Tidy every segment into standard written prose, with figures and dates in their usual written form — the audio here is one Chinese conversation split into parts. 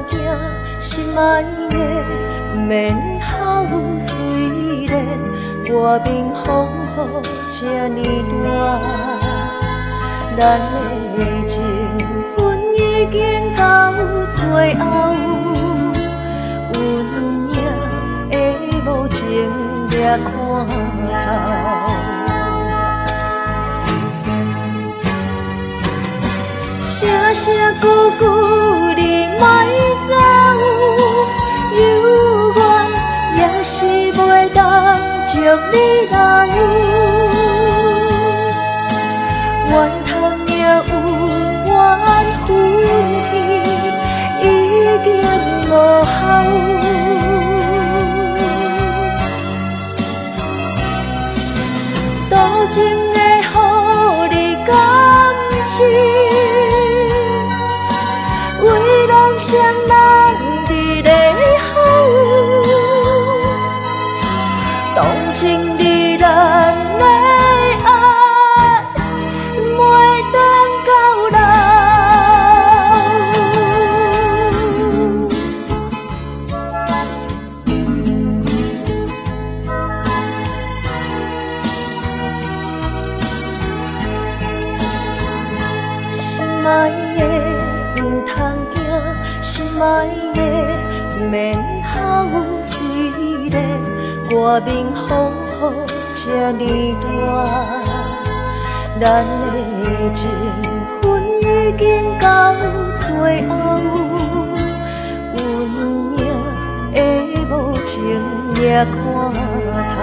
行，心爱的免好，虽然外面风雨这呢大，咱的情分已经到最后，运命的无情掠看透。声声句句你莫走，犹原也是袂当将你留。怨叹命运怨恨天，已经无效。多情的予你感情。为人双人伫咧好，动情离咱的爱，袂当到老。心爱的。唔通惊，心爱的免好，虽然外面风雨这呢大，咱的情分已经到最后，运命的无情掠看透。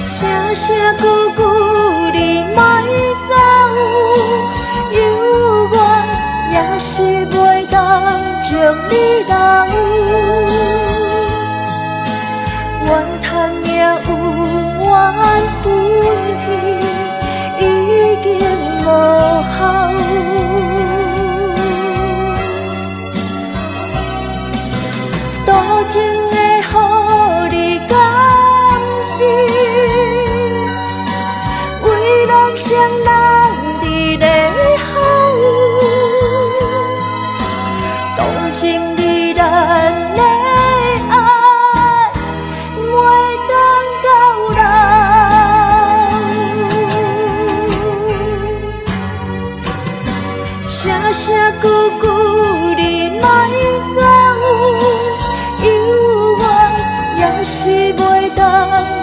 声声句句你莫走，犹原也是袂当将你留。怨叹命运怨恨天，已经无效。多情的予你感情。双人伫咧好，动情离咱的爱，袂当到老。声声句句你莫走，犹原也是袂当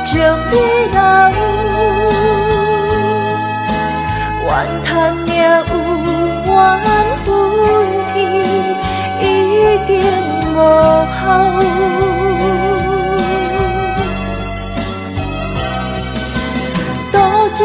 将你留。怨叹命运怨恨天，已经无效。多情